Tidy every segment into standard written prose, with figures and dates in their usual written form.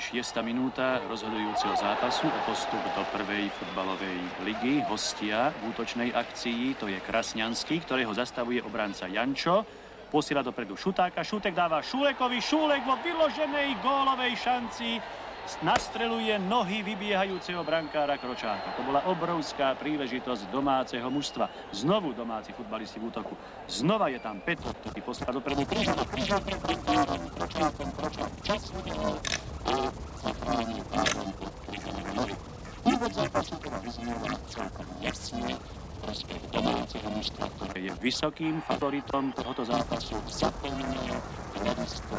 6. minúta rozhodujúceho zápasu o postup do prvej futbalovej ligy. Hostia v útočnej akcii, to je Krasňanský, ktorého zastavuje obranca Jančo. Posiela dopredu Šutáka, Šutek dáva Šulekovi, Šulek vo vyloženej gólovej šanci nastreluje nohy vybiehajúceho brankára Kročáka. To bola obrovská príležitosť domáceho mužstva. Znovu domáci futbalisti v útoku. Znova je tam Petr, ktorý posiela dopredu Kryžana pred brankárom Kročákom. Čas udelal a zachránil párom pod Kryžanom nohy. Úvod zápasu teda vyznieva celkom jasne. Prospech domáceho mužstva, ktoré je vysokým favoritom tohoto zápasu, zaplneného hľadisko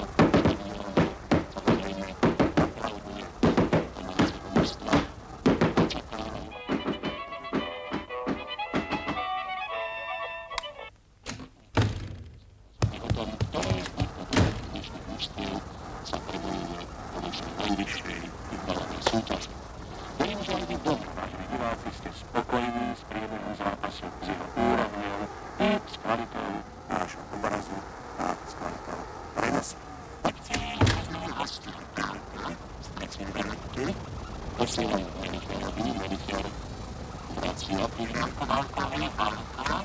samozrejme opravduje domáceho mužstva. Očakávajú. A o tom, ktoré z týchto dnešných mužstiev sa prebojuje po našej najvyššej futbalovej súťaži. Verím, že aj vy doma, vážení diváci, ste spokojní s priebehom zápasu, s jeho úrovňou i s kvalitou nášho obrazu a s kvalitou prenosu. Akcie rozmeru hostia Kárka s trecím Benekty posielajú Melicherovi, vracia prihrávka Válkovi Válka,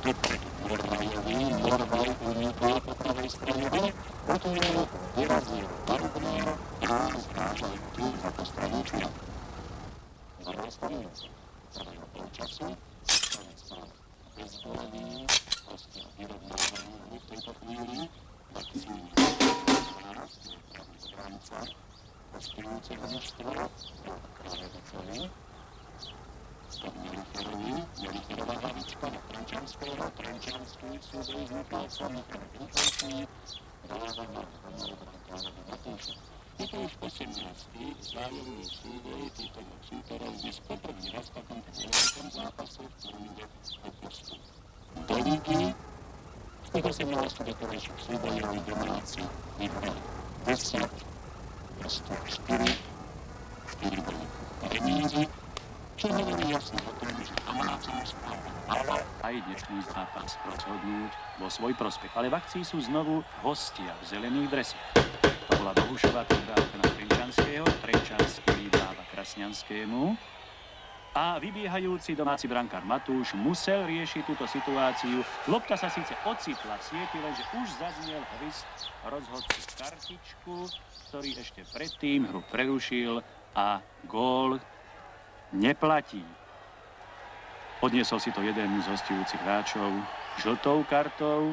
dopredu Morvaj unikol po pravej strane Benek, Otúril vyrazil Barubner a zrážajú tu za to stranu Čiak. Zavrstavujúci prvého polčasu, konec bol bezvolený, hostia vyrovnávajú v tejto chvíli, akciu náraz, je pravý obranca hostujúceho mužstva, Rok Kráľovicovi, stop Melicherová hlavička na Trenčanského, Trenčanský súboj s Michálcom, Michal rýchlejší, dáva na brankárovi Matúša. Je to už 18. vzájomný súboj týchto dvoch súperov, dnes poprvý raz v takomto dôležitom zápase, v ktorom ide o postup do lígy. Z tých 18 doterajších súbojov domáci vyhrali 10, prosto 4 boli remízy, čo hovorí jasne o tom, že domáci mužstva malo aj dnešný zápas rozhodnúť vo svoj prospech. Ale v akcii sú znovu hostia v zelených dresoch. To bola Bohušová prihrávka na Trenčanského, Trenčanský dáva Krasňanskému a vybiehajúci domáci brankár Matúš musel riešiť túto situáciu. Lopta sa síce ocitla v sieti, lenže už zaznel hvist rozhodcu kartičku, ktorý ešte predtým hru prerušil a gól neplatí. Odniesol si to jeden z hostujúcich hráčov žltou kartou.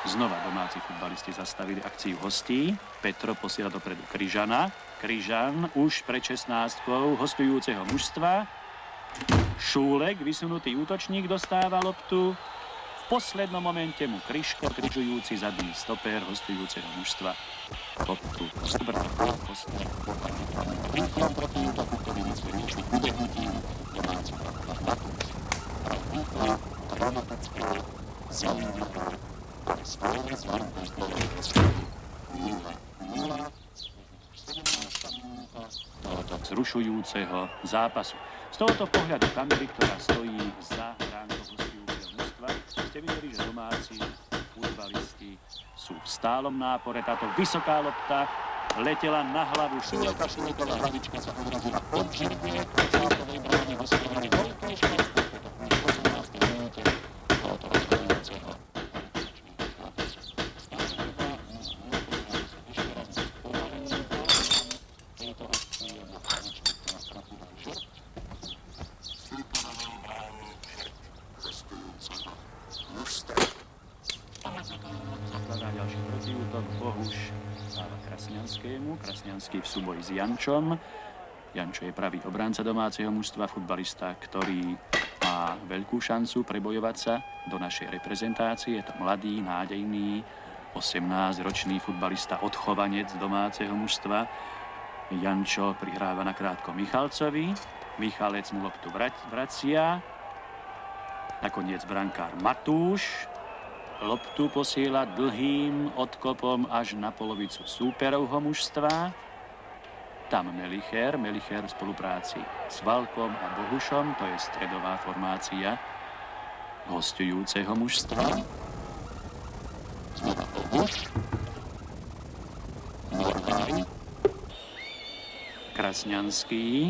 Znova domáci futbalisti zastavili akciu hostí. Petro posiela dopredu Kryžana. Kryžan už pred 16-kou hostujúceho mužstva. Šúlek, vysunutý útočník, dostáva loptu. V poslednom momente mu Kryžko, križujúci zadný stoper hostujúceho mužstva, loptu zobral hostia. Rýchlom protiútoku, ktorý musí riešiť ubehnutím domáci brankár Matúš. Rýchlo, dramatické, zaujímavé, ale stále zvaru beždovej rozstávu 0-0. 17. minúta tohoto vzrušujúceho zápasu. Z tohoto pohľadu kamery, ktorá stojí za bránkou hostujúceho mužstva, ste videli, že domáci futbalisti sú v stálom nápore. Táto vysoká lopta letela na hlavu Šuleka. Šuleková hlavička sa odrazila od žirgie Kročákovej brány. Hostia mali veľké šťastie v tejto chvíli 18. minúte tohoto rozhodujúceho. Ďalší protiútok, Bohuš dáva Krasňanskému, Krasňanský v súboji s Jančom. Jančo je pravý obranca domáceho mužstva, futbalista, ktorý má veľkú šancu prebojovať sa do našej reprezentácie. Je to mladý, nádejný, 18-ročný futbalista, odchovanec domáceho mužstva. Jančo prihráva nakrátko Michalcovi, Michalec mu loptu vracia. Nakoniec brankár Matúš loptu posiela dlhým odkopom až na polovicu súperovho mužstva. Tam Melicher v spolupráci s Valkom a Bohušom, to je stredová formácia hostujúceho mužstva. Znova Bohuš, Morvaj, Krasňanský.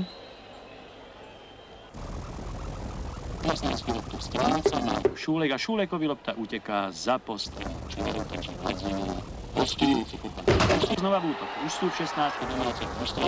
Krasňanský loptu stráca na Šúlek a Šúlekovi lopta uteká za postrel. čiže otočí hľadzenie. Hostujúci kopali. Znova v útoku. Už sú v 16. Domáce mužstva.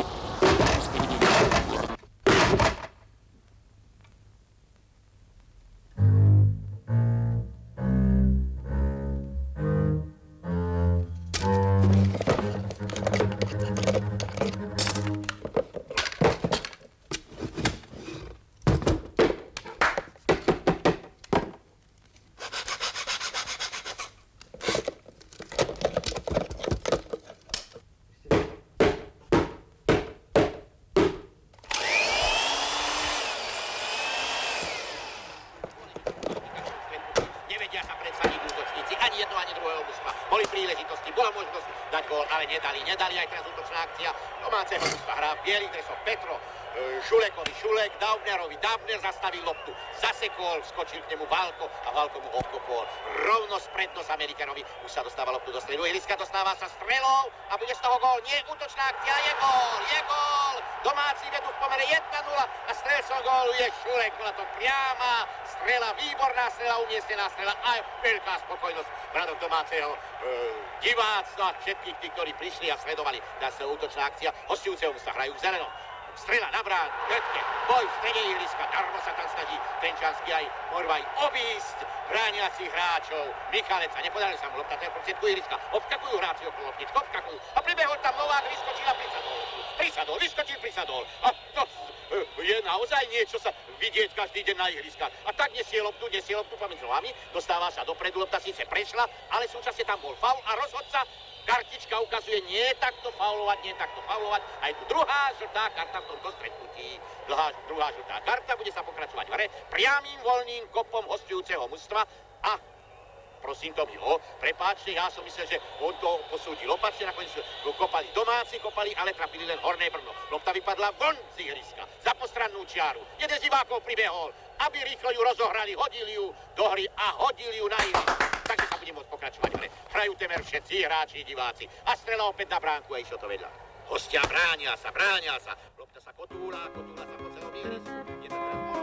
Nevedia sa predsadiť útočníci, ani jedno, ani druhého mužstva. Boli príležitosti, bola možnosť dať gól, ale nedali aj teraz útočná akcia. Domáceho mužstva hrá v bielých dresoch Petro, Šulekovi Šulek, Daubnerovi Daubner zastavil loptu, zasekol, skočil k nemu Válko a Válko mu obkopol rovno spred nos Amerikanovi. Už sa dostáva loptu do stredu, ihriska dostáva sa strelou a bude z toho gól. Nie, útočná akcia, je gól! Domáci vedú v pomere 1-0 a strelcom gólu je Šulek. Bola to priama strela, výborná strela, umiestnená strela a veľká spokojnosť bradov domáceho diváctva a všetkých tých, ktorí prišli a sledovali. Dá sa útočná akcia, hostujúceho sa hrajú v zelenom. Strela na brán, Hötke, boj v strede ihriska, darmo sa tam snaží Trenčanský aj Morvaj obísť brániacich hráčov. Michalec a nepodarili sa mu lopta, ten v prostriedku ihriska, obskakujú hráči okolo loptičku, obskakujú a pribehol tam Novák, vyskočil a prisadol. A to je naozaj niečo sa vidieť každý deň na ihriskách. A tak nesie loptu pomedzi nohami, dostáva sa dopredu, lopta síce prešla, ale súčasne tam bol faul a rozhodca kartička ukazuje nie takto faulovať. Aj tu druhá žltá karta v tomto stretnutí. Druhá žltá karta, bude sa pokračovať v hre priamým voľným kopom hostujúceho mužstva a prosím to milo, prepáčte, ja som myslel, že on to posúdil opačne, nakoniec domáci kopali, ale trafili len horné brno. Lopta vypadla von z ihriska, za postrannú čiaru. Jeden z divákov pribehol, aby rýchlo ju rozohrali, hodili ju do hry a hodili ju na ihrisko. Takže sa bude môcť pokračovať v hre. Hrajú temer všetci hráči, diváci. A strela opäť na bránku a išlo to vedľa. Hostia bránia sa. Lopta sa kotúla sa po celom ihrisku. Je to teraz